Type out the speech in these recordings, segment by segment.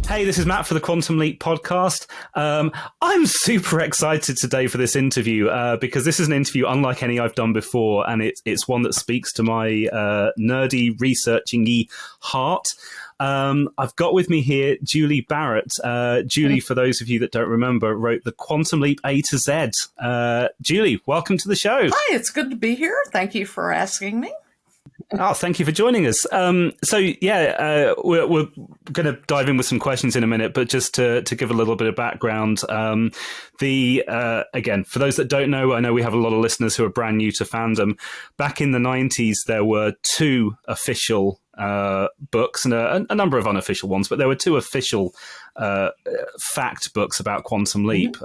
Hey, this is Matt for the Quantum Leap podcast. I'm super excited today for this interview because this is an interview unlike any I've done before, and it's one that speaks to my nerdy, researching-y heart. I've got with me here Julie Barrett. Julie, for those of you that don't remember, wrote the Quantum Leap A to Z. Julie, welcome to the show. Hi, it's good to be here. Thank you for asking me. Oh, thank you for joining us. We're going to dive in with some questions in a minute, but just to give a little bit of background, again, for those that don't know, I know we have a lot of listeners who are brand new to fandom. Back in the 90s, there were two official books and a number of unofficial ones, but there were two official fact books about Quantum Leap.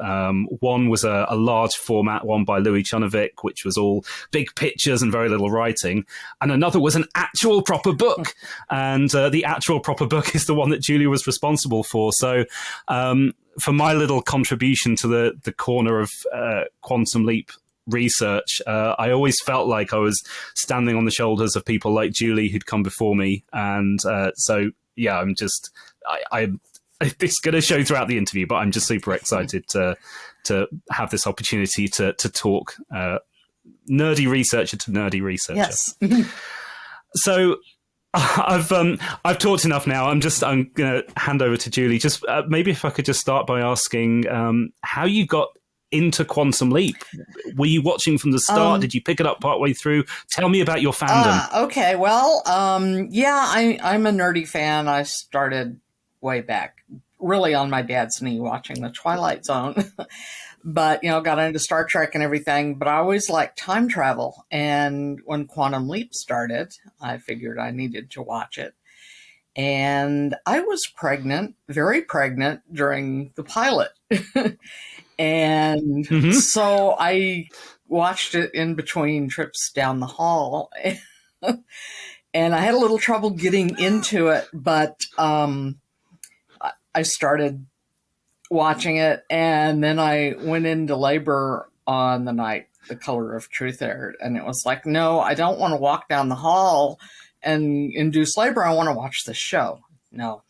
One was a large format one by Louis Chunovic, which was all big pictures and very little writing, and another was an actual proper book, and the actual proper book is the one that Julie was responsible for. So for my little contribution to the corner of Quantum Leap research, I always felt like I was standing on the shoulders of people like Julie who'd come before me, and it's going to show throughout the interview, but I'm just super excited to have this opportunity to talk nerdy researcher to nerdy researcher. Yes. So I've talked enough now. I'm going to hand over to Julie. Just maybe if I could just start by asking how you got into Quantum Leap. Were you watching from the start? Did you pick it up partway through? Tell me about your fandom. Okay. Well, I'm a nerdy fan. I started way back, really on my dad's knee watching The Twilight Zone. But, got into Star Trek and everything. But I always liked time travel. And when Quantum Leap started, I figured I needed to watch it. And I was pregnant, very pregnant during the pilot. And so I watched it in between trips down the hall. And I had a little trouble getting into it, but I started watching it, and then I went into labor on the night The Color of Truth aired, and it was like, no, I don't want to walk down the hall and induce labor. I want to watch the show. No.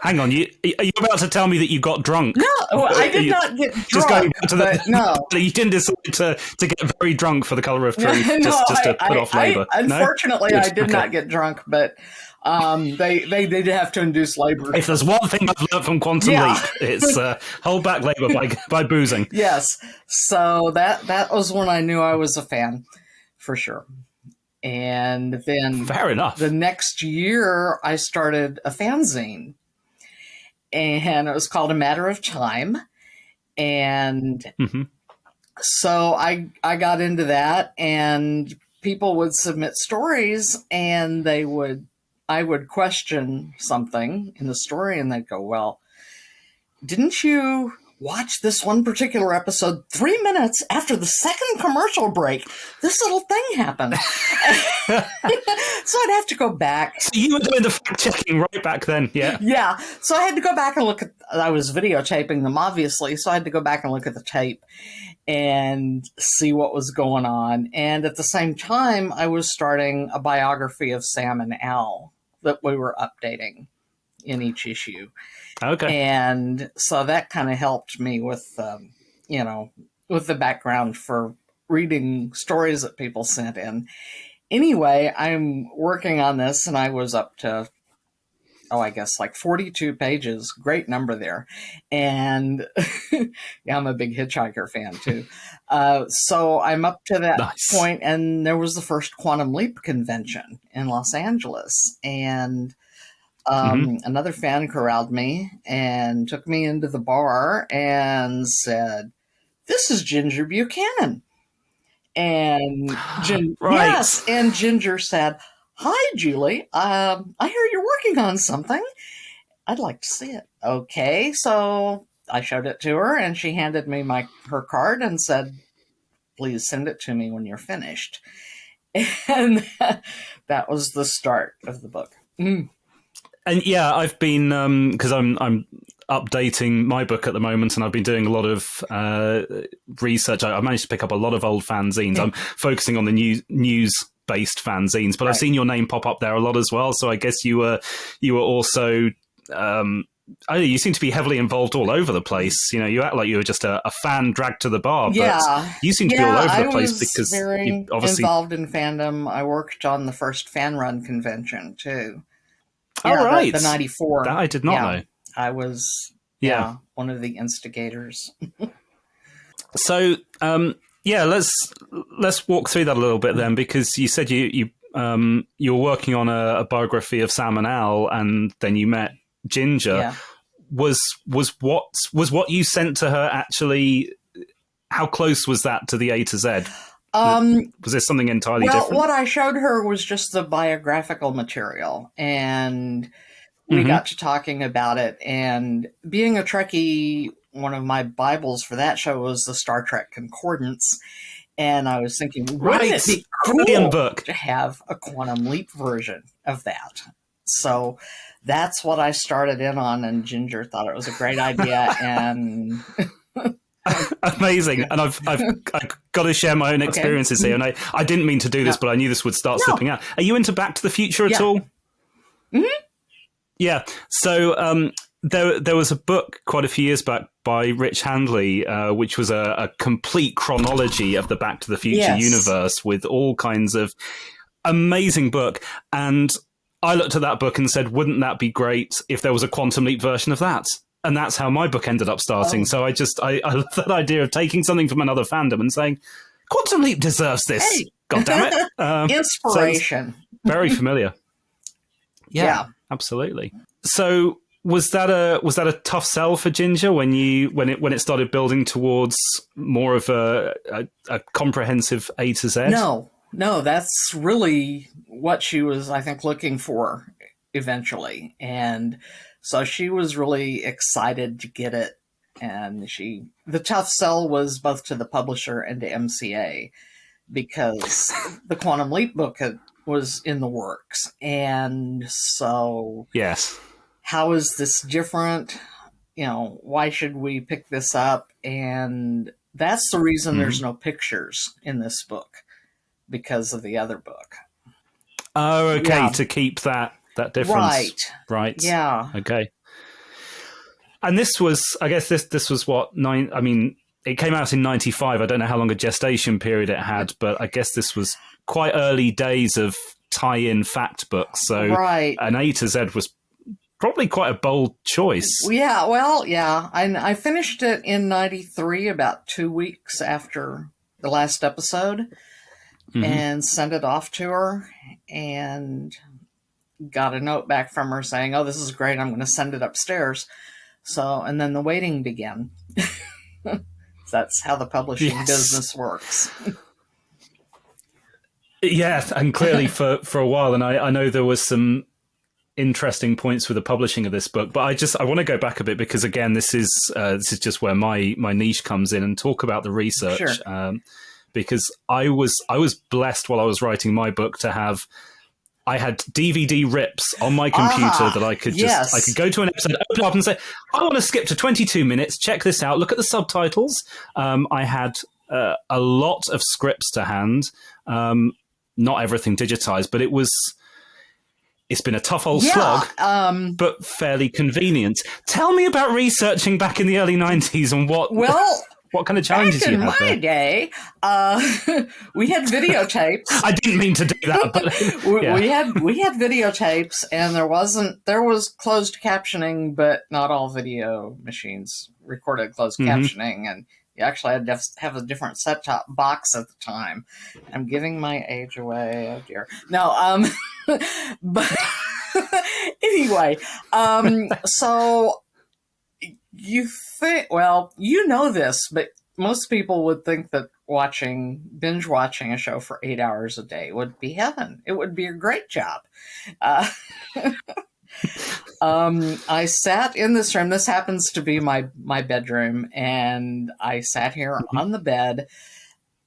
Hang on, are you about to tell me that you got drunk? No, I did not get drunk. Just going back to no, you didn't decide to get very drunk for The Color of Truth, just to put off labor. Unfortunately, I did not get drunk, but they did have to induce labor. If there's one thing I've learned from Quantum Leap, it's hold back labor by boozing. Yes, so that was when I knew I was a fan, for sure. And then, fair enough. The next year, I started a fanzine. And it was called A Matter of Time. And so I got into that, and people would submit stories, and I would question something in the story, and they'd go, well, didn't you watch this one particular episode 3 minutes after the second commercial break? This little thing happened. So I'd have to go back. So you were doing the fact-checking right back then, yeah? Yeah. So I had to go back and look at, I was videotaping them, obviously, so I had to go back and look at the tape and see what was going on. And at the same time, I was starting a biography of Sam and Al that we were updating in each issue. Okay. And so that kind of helped me with, with the background for reading stories that people sent in. Anyway, I'm working on this, and I was up to, I guess like 42 pages. Great number there. And yeah, I'm a big Hitchhiker fan too. So I'm up to that point, and there was the first Quantum Leap convention in Los Angeles. And another fan corralled me and took me into the bar and said, "This is Ginger Buchanan." And yes, and Ginger said, "Hi, Julie. I hear you're working on something. I'd like to see it." Okay, so I showed it to her, and she handed me her card and said, "Please send it to me when you're finished." And that was the start of the book. And yeah, I've been because I'm updating my book at the moment, and I've been doing a lot of research. I managed to pick up a lot of old fanzines. I'm focusing on the news-based fanzines, but I've seen your name pop up there a lot as well. So I guess you were also you seem to be heavily involved all over the place. You act like you were just a fan dragged to the bar, but you seem to be all over the place because I was very you obviously involved in fandom. I worked on the first fan run convention too. Oh, Yeah, right. the 94. That I did not know. I was one of the instigators. So let's walk through that a little bit then, because you said you were working on a biography of Sam and Al, and then you met Ginger. Yeah. Was what you sent to her actually? How close was that to the A to Z? Was this something entirely different? What I showed her was just the biographical material, and we got to talking about it. And being a Trekkie, one of my Bibles for that show was the Star Trek Concordance. And I was thinking, wouldn't it be cool book to have a Quantum Leap version of that? So that's what I started in on, and Ginger thought it was a great idea. And amazing. And I've got to share my own experiences here. And I didn't mean to do this, but I knew this would start slipping out. Are you into Back to the Future at all? Mm-hmm. Yeah. So there was a book quite a few years back by Rich Handley, which was a complete chronology of the Back to the Future universe with all kinds of amazing book. And I looked at that book and said, wouldn't that be great if there was a Quantum Leap version of that? And that's how my book ended up starting. So I love that idea of taking something from another fandom and saying, Quantum Leap deserves this. Hey. God damn it. Inspiration. Very familiar. Yeah, absolutely. So was that a tough sell for Ginger when it started building towards more of a comprehensive A to Z? No, that's really what she was, I think, looking for eventually. And so she was really excited to get it. And the tough sell was both to the publisher and to MCA, because the Quantum Leap book was in the works. And so how is this different? Why should we pick this up? And that's the reason there's no pictures in this book, because of the other book. Oh, okay. To keep that difference. Right. Yeah. Okay. And this was, I guess this was what, it came out in 95. I don't know how long a gestation period it had, but I guess this was quite early days of tie-in fact books. So an A to Z was probably quite a bold choice. Yeah, well, yeah. I finished it in 93, about 2 weeks after the last episode, and sent it off to her, and got a note back from her saying, oh, this is great, I'm going to send it upstairs. So, and then the waiting began. That's how the publishing business works. Yes, and clearly for a while, and I know there was some interesting points with the publishing of this book, but I want to go back a bit, because again, this is just where my niche comes in, and talk about the research. Sure. Because I was blessed while I was writing my book to have, I had DVD rips on my computer that I could I could go to an episode, open up and say, I want to skip to 22 minutes, check this out, look at the subtitles. I had a lot of scripts to hand, not everything digitized, but it's been a tough old slog, but fairly convenient. Tell me about researching back in the early 90s and what kind of challenges you had there? In my day, we had videotapes. I didn't mean to do that, but we had videotapes, and there was closed captioning, but not all video machines recorded closed captioning, and you actually had to have a different set-top box at the time. I'm giving my age away. Oh dear. No, but anyway, so you think, well, you know this, but most people would think that binge watching a show for 8 hours a day would be heaven. It would be a great job. I sat in this room. This happens to be my bedroom, and I sat here on the bed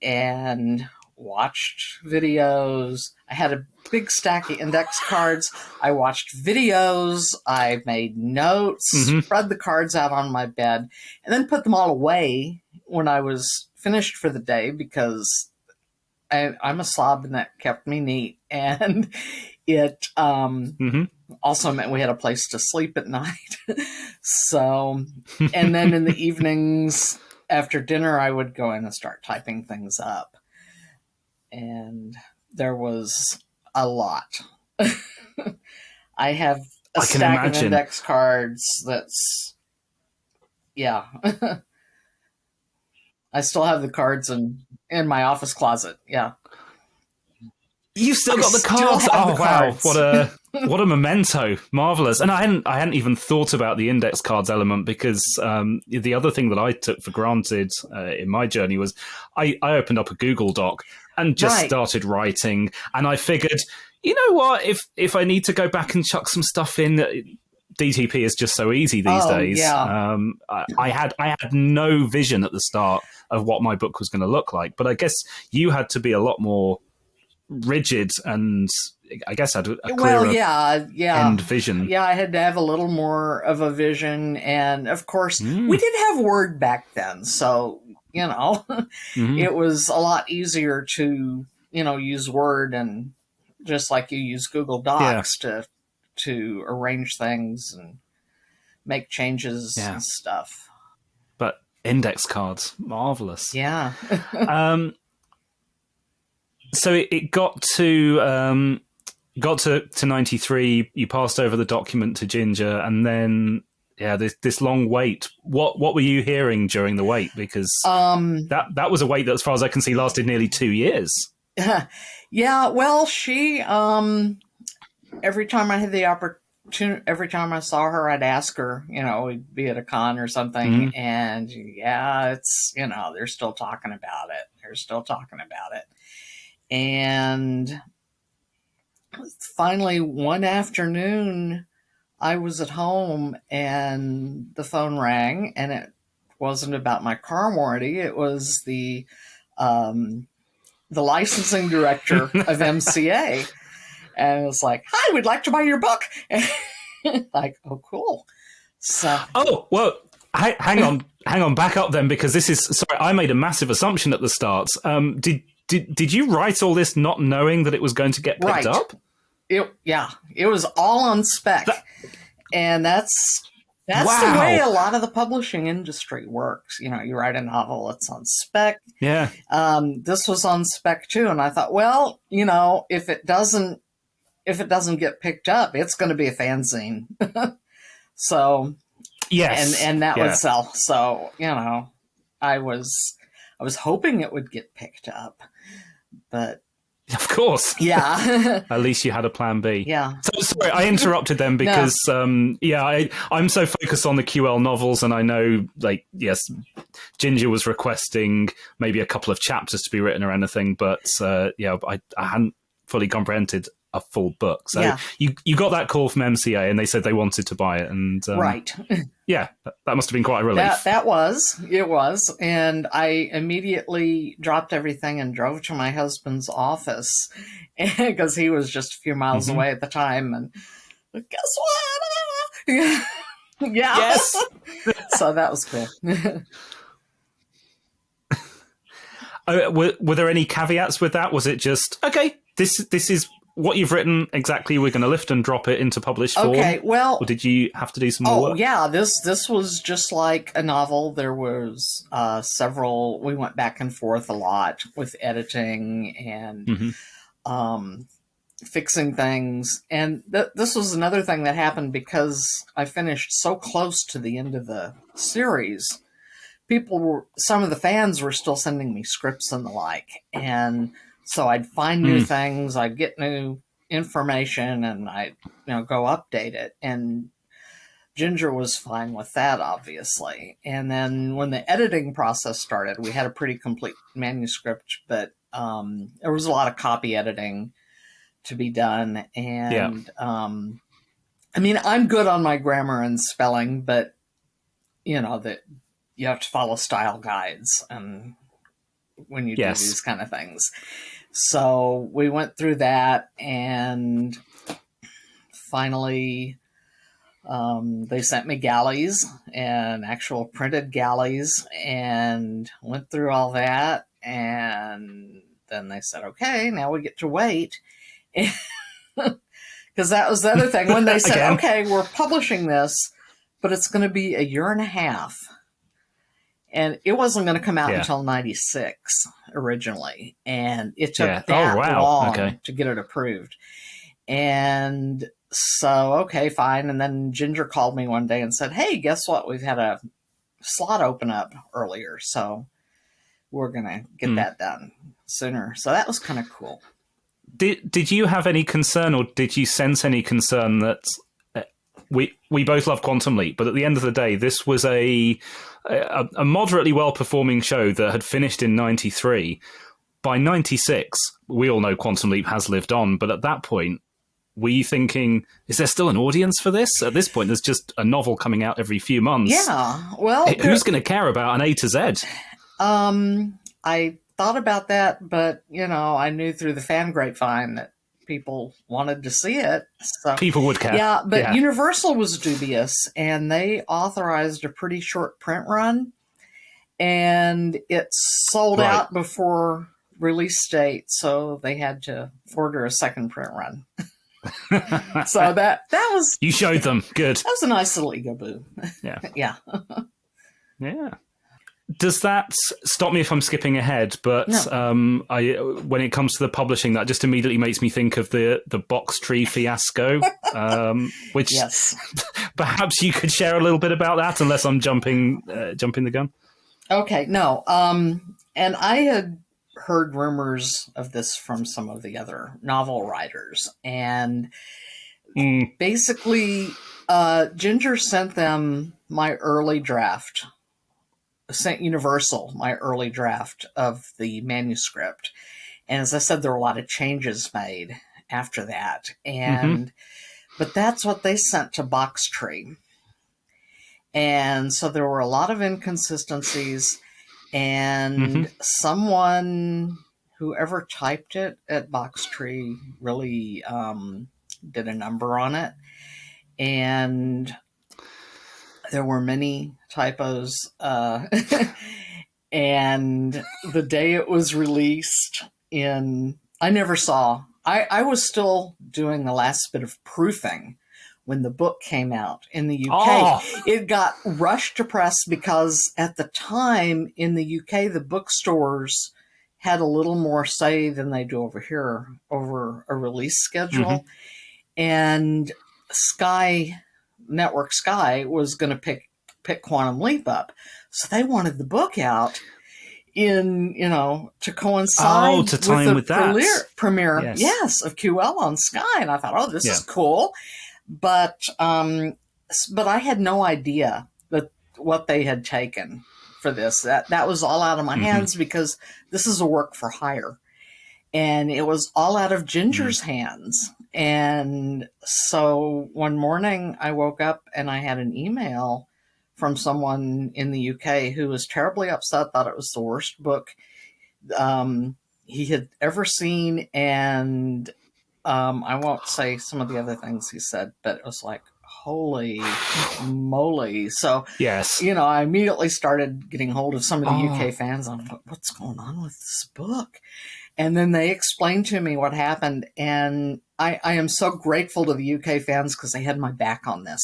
and watched videos. I had a big stack of index cards. I watched videos. I made notes, spread the cards out on my bed, and then put them all away when I was finished for the day, because I'm a slob, and that kept me neat. And It also meant we had a place to sleep at night. So, and then in the evenings after dinner, I would go in and start typing things up. And there was a lot. I have a I can stack of imagine. index cards that's, yeah. I still have the cards in my office closet. Yeah. You've still got the still cards. have Oh the wow, cards. what a memento! Marvelous. And I hadn't even thought about the index cards element because the other thing that I took for granted in my journey was I opened up a Google Doc and just Right. started writing, and I figured, you know what, if I need to go back and chuck some stuff in. DTP is just so easy these days. Yeah. I had no vision at the start of what my book was going to look like, but I guess you had to be a lot more rigid and I guess had a clearer end vision. Yeah, I had to have a little more of a vision. And of course, we did have Word back then. So, it was a lot easier to, use Word and just like you use Google Docs to arrange things and make changes and stuff. But index cards, marvelous. Yeah. So it got to 93. You passed over the document to Ginger, and then this long wait. What were you hearing during the wait? Because that was a wait that, as far as I can see, lasted nearly 2 years. Yeah. Well, she every time I had the opportunity, every time I saw her, I'd ask her. We'd be at a con or something, and it's they're still talking about it. And finally, one afternoon, I was at home and the phone rang, and it wasn't about my car warranty. It was the licensing director of MCA. And it was like, "Hi, we'd like to buy your book." Like, oh, cool. So, well, hang on, back up then, because this is, sorry, I made a massive assumption at the start. Did you write all this not knowing that it was going to get picked up? It was all on spec. And that's wow. the way a lot of the publishing industry works. You write a novel, it's on spec. Yeah. This was on spec too. And I thought, well, if it doesn't get picked up, it's going to be a fanzine. So, yes. And that would sell. So, I was hoping it would get picked up. But of course. Yeah. At least you had a plan B. Yeah. So sorry, I interrupted them because I'm so focused on the QL novels, and I know, Ginger was requesting maybe a couple of chapters to be written or anything, but I hadn't fully comprehended a full book. So you got that call from MCA and they said they wanted to buy it, and right. Yeah, that must have been quite a relief. It was. And I immediately dropped everything and drove to my husband's office because he was just a few miles away at the time. And guess what? Yeah. Yes. So that was cool. Were there any caveats with that? Was it just, okay, this is what you've written exactly, we're going to lift and drop it into published form? Okay, well... Or did you have to do some more work? Yeah, this was just like a novel. There was several... We went back and forth a lot with editing and fixing things. And this was another thing that happened because I finished so close to the end of the series. Some of the fans were still sending me scripts and the like. And... so I'd find new things, I'd get new information, and I'd go update it. And Ginger was fine with that, obviously. And then when the editing process started, we had a pretty complete manuscript, but there was a lot of copy editing to be done. And I mean, I'm good on my grammar and spelling, but that you have to follow style guides and when you do these kind of things. So we went through that, and finally they sent me galleys, and actual printed galleys, and went through all that. And then they said, okay, now we get to wait. Because that was the other thing. When they said, Again. okay, we're publishing this, but it's going to be a year and a half. And it wasn't going to come out until 96 originally. And it took that long to get it approved. And so, okay, fine. And then Ginger called me one day and said, hey, guess what? We've had a slot open up earlier. So we're going to get that done sooner. So that was kind of cool. Did you have any concern, or did you sense any concern that we both love Quantum Leap, but at the end of the day, this was a moderately well-performing show that had finished in 93. By 96, we all know Quantum Leap has lived on, but at that point, were you thinking, is there still an audience for this? At this point, there's just a novel coming out every few months. Yeah, well... Who's going to care about an A to Z? I thought about that, but, I knew through the fan grapevine that people wanted to see it. So people would care. Yeah, but Universal was dubious, and they authorized a pretty short print run, and it sold out before release date, so they had to order a second print run. So that was... You showed them. Good. That was a nice little ego boo. Yeah. Yeah. Yeah. Does that stop me if I'm skipping ahead? But no. When it comes to the publishing, that just immediately makes me think of the box tree fiasco, which perhaps you could share a little bit about that, unless I'm jumping the gun. Okay, no. And I had heard rumors of this from some of the other novel writers, and basically, Ginger sent them my early draft. Sent Universal my early draft of the manuscript. And as I said, there were a lot of changes made after that. And but that's what they sent to Box Tree. And so there were a lot of inconsistencies, and someone, whoever typed it at Box Tree, really did a number on it. And there were many typos, and the day it was released I never saw, I was still doing the last bit of proofing when the book came out in the UK. It got rushed to press because at the time in the UK, the bookstores had a little more say than they do over here over a release schedule. And Network Sky was going to pick Quantum Leap up. So they wanted the book out to coincide to time with that premiere of QL on Sky. And I thought, this is cool. But I had no idea that what they had taken for this. That was all out of my hands, because this is a work for hire. And it was all out of Ginger's hands. And so one morning I woke up and I had an email from someone in the UK who was terribly upset, thought it was the worst book he had ever seen. And I won't say some of the other things he said, but it was like, holy moly. So, I immediately started getting hold of some of the UK fans on what's going on with this book. And then they explained to me what happened. And I am so grateful to the UK fans, because they had my back on this.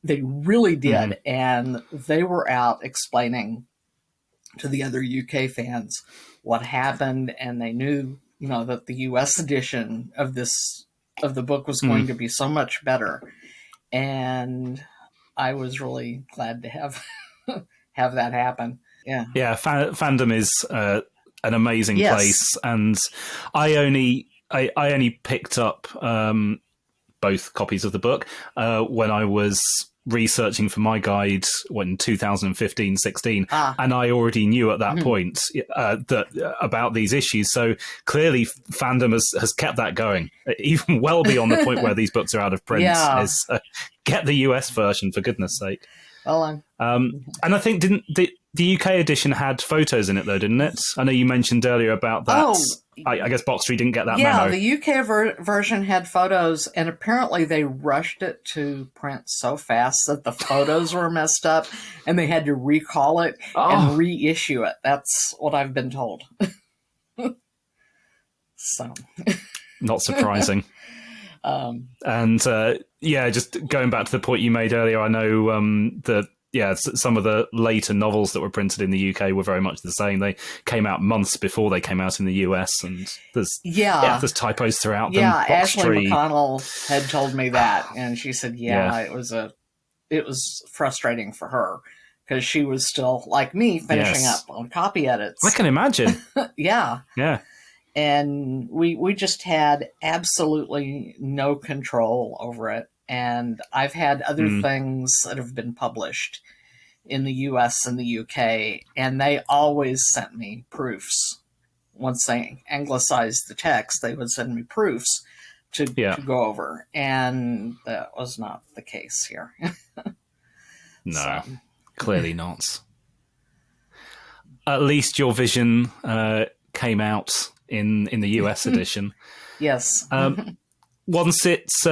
They really did. And they were out explaining to the other UK fans what happened. And they knew, that the US edition of the book was going to be so much better. And I was really glad to have that happen. Yeah. Yeah. Fandom is an amazing place. And I only picked up both copies of the book when I was researching for my guide in 2015-16, and I already knew at that point about these issues. So clearly fandom has kept that going, even well beyond the point where these books are out of print. Get the US version, for goodness sake. Well, and I think the UK edition had photos in it, though, didn't it? I know you mentioned earlier about that. I guess Box Tree didn't get that memo. Yeah, the UK version had photos, and apparently they rushed it to print so fast that the photos were messed up, and they had to recall it and reissue it. That's what I've been told. So, not surprising. And just going back to the point you made earlier, I know some of the later novels that were printed in the UK were very much the same. They came out months before they came out in the US, and there's typos throughout them. Yeah, Box Ashley tree. McConnell had told me that, and she said, it was frustrating for her because she was still, like me, finishing up on copy edits. I can imagine. Yeah. Yeah. And we just had absolutely no control over it. And I've had other things that have been published in the US and the UK, and they always sent me proofs. Once they anglicized the text, they would send me proofs to go over. And that was not the case here. No, clearly not. At least your vision came out in the US edition. Yes. Once it's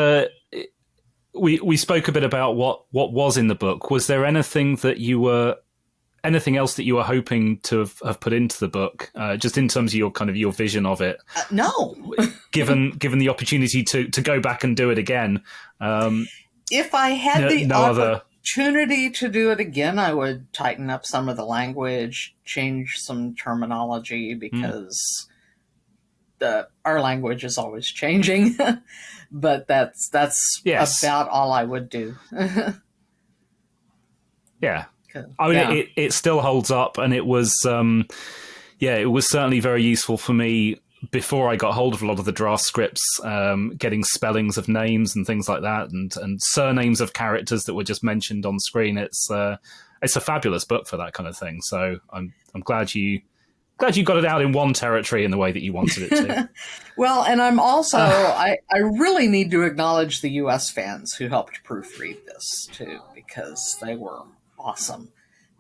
we spoke a bit about what was in the book. Was there anything else that you were hoping to have put into the book, just in terms of your vision of it? No. given the opportunity to go back and do it again. If I had the opportunity to do it again, I would tighten up some of the language, change some terminology, because our language is always changing. But that's about all I would do. Yeah. I mean, it still holds up, and it was it was certainly very useful for me before I got hold of a lot of the draft scripts, getting spellings of names and things like that, and surnames of characters that were just mentioned on screen. It's a fabulous book for that kind of thing. So I'm glad you got it out in one territory in the way that you wanted it to. Well, and I'm also I really need to acknowledge the US fans who helped proofread this too, because they were awesome.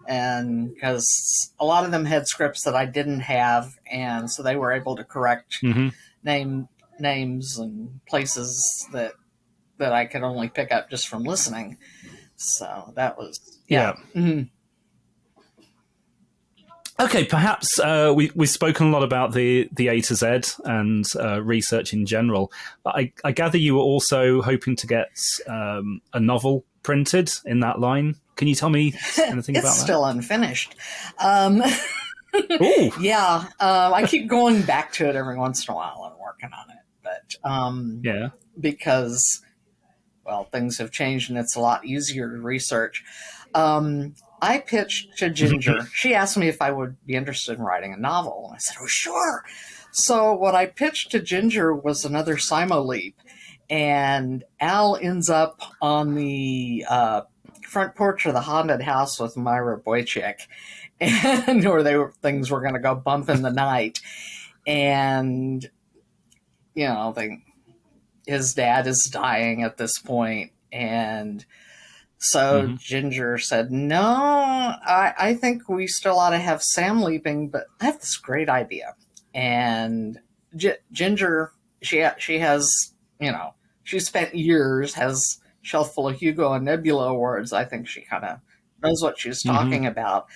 And because a lot of them had scripts that I didn't have, and so they were able to correct names and places that I could only pick up just from listening. So that was Okay, perhaps we've spoken a lot about the A to Z and research in general. But I gather you were also hoping to get a novel printed in that line. Can you tell me anything about that? It's still unfinished. I keep going back to it every once in a while and working on it. But because, well, things have changed and it's a lot easier to research. I pitched to Ginger. She asked me if I would be interested in writing a novel. And I said, oh, sure. So what I pitched to Ginger was another Simo-Leap. And Al ends up on the front porch of the haunted house with Myra Boychik, and things were going to go bump in the night. And, his dad is dying at this point. And so Ginger said, no, I think we still ought to have Sam leaping, but I have this great idea. And Ginger, she has, she spent years, has shelf full of Hugo and Nebula awards. I think she kind of knows what she's talking about.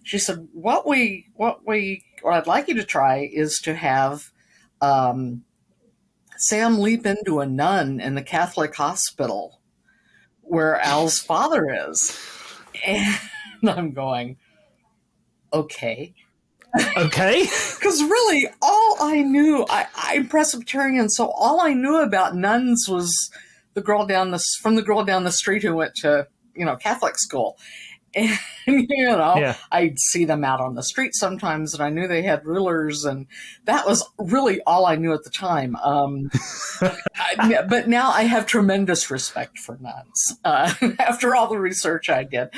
She said, what I'd like you to try is to have Sam leap into a nun in the Catholic hospital where Al's father is. And I'm going, okay. Okay. Because really, all I knew, I'm Presbyterian, so all I knew about nuns was the girl down the street who went to, Catholic school. And, I'd see them out on the street sometimes, and I knew they had rulers, and that was really all I knew at the time. But now I have tremendous respect for nuns after all the research I did.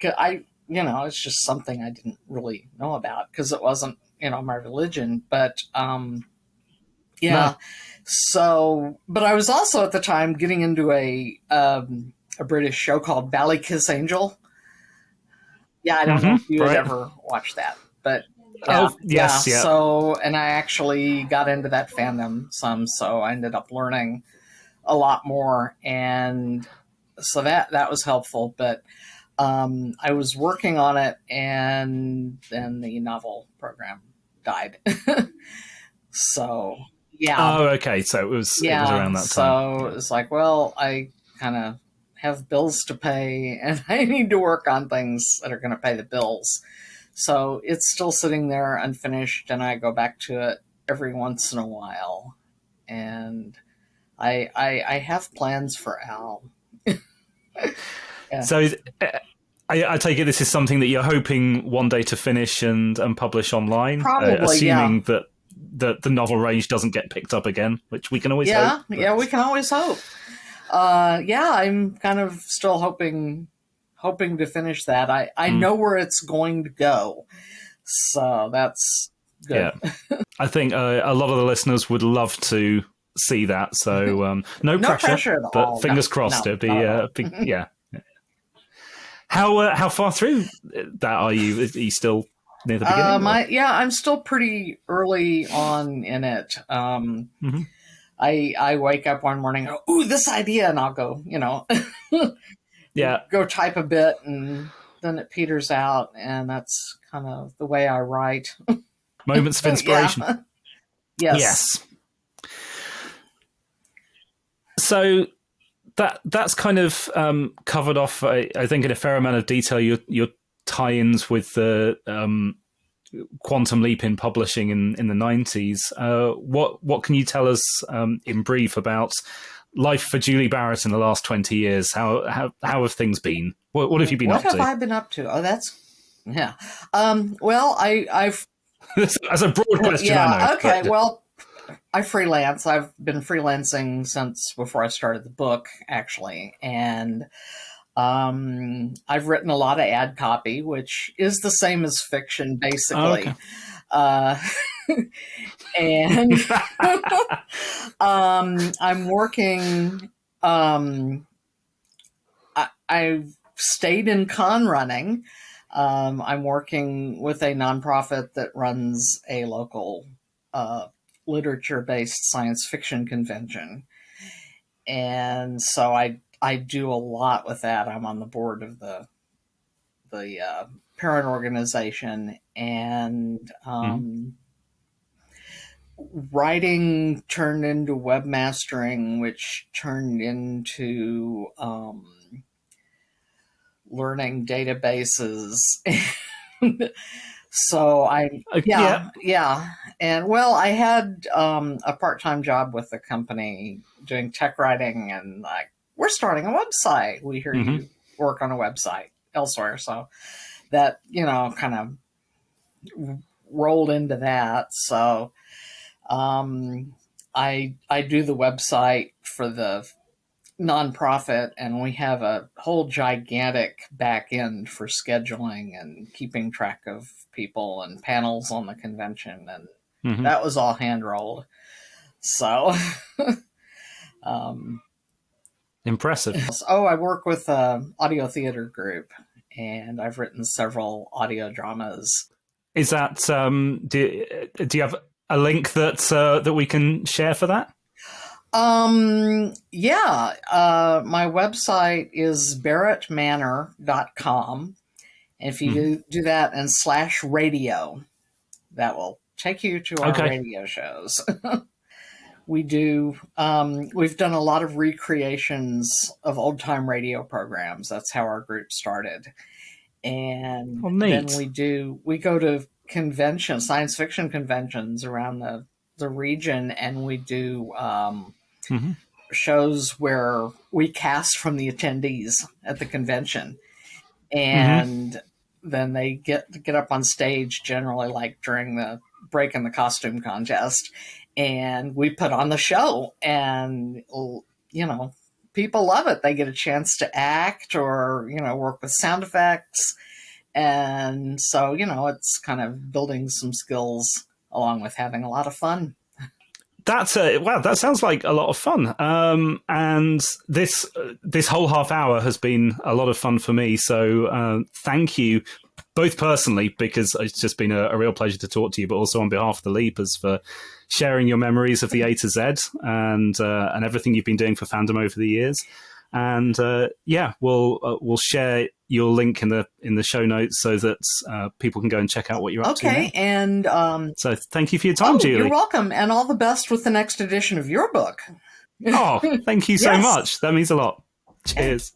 It's just something I didn't really know about because it wasn't, my religion. But No. So, but I was also at the time getting into a British show called Ballykiss Angel. Yeah, I don't know if you had ever watched that, but yes. So, and I actually got into that fandom some, so I ended up learning a lot more, and so that was helpful. But I was working on it, and then the novel program died. So Yeah. Oh, okay. So it was around that time. So it's like, well, I kind of have bills to pay and I need to work on things that are going to pay the bills. So it's still sitting there unfinished, and I go back to it every once in a while. And I have plans for Al. Yeah. So I take it this is something that you're hoping one day to finish and publish online, Probably, assuming that the novel range doesn't get picked up again, which we can always hope. Yeah, we can always hope. Yeah, I'm kind of still hoping to finish that. I know where it's going to go, so that's good. Yeah. I think a lot of the listeners would love to see that. So no pressure at but all. fingers No, crossed. no, It'd be not at all. big, yeah. How far through that are you? Are you still near the beginning? I'm still pretty early on in it. Mm-hmm. I wake up one morning, and go, ooh, this idea, and I'll go, Yeah, go type a bit, and then it peters out, and that's kind of the way I write. moments of inspiration. Yeah. Yes. So that's kind of covered off, I think, in a fair amount of detail, your tie-ins with the Quantum Leap in publishing in the 90s. What can you tell us in brief about life for Julie Barrett in the last 20 years? How have things been? What have you been up to? What have I been up to? Oh, that's yeah. Well, I've as a broad question. yeah. I know, Okay. but, Well, I freelance. I've been freelancing since before I started the book, actually, and I've written a lot of ad copy, which is the same as fiction, basically. Oh, okay. And I'm working. I've stayed in con running. I'm working with a nonprofit that runs a local literature-based science fiction convention, and so I do a lot with that. I'm on the board of the parent organization, and writing turned into webmastering, which turned into learning databases. So yeah. And well, I had a part-time job with the company doing tech writing, and like, we're starting a website. We hear you work on a website elsewhere. So that, kind of rolled into that. So I do the website for the nonprofit, and we have a whole gigantic back end for scheduling and keeping track of people and panels on the convention, and that was all hand rolled. So impressive. Oh, I work with an audio theater group, and I've written several audio dramas. Is that do you have a link that we can share for that? Yeah. My website is barrettmanor.com. And if you do that and /radio, that will take you to our radio shows. We do, we've done a lot of recreations of old time radio programs. That's how our group started. And then we go to conventions, science fiction conventions around the region, and we do shows where we cast from the attendees at the convention, and then they get up on stage, generally like during the break in the costume contest, and we put on the show, and people love it. They get a chance to act or work with sound effects, and so it's kind of building some skills along with having a lot of fun. That's wow! That sounds like a lot of fun. And this whole half hour has been a lot of fun for me. So thank you, both personally, because it's just been a real pleasure to talk to you, but also on behalf of the Leapers for sharing your memories of the A to Z and everything you've been doing for fandom over the years. And we'll share your link in the show notes so that people can go and check out what you're up to now. Okay, and so thank you for your time, Julie. You're welcome, and all the best with the next edition of your book. Oh, thank you so Yes. much. That means a lot. Cheers.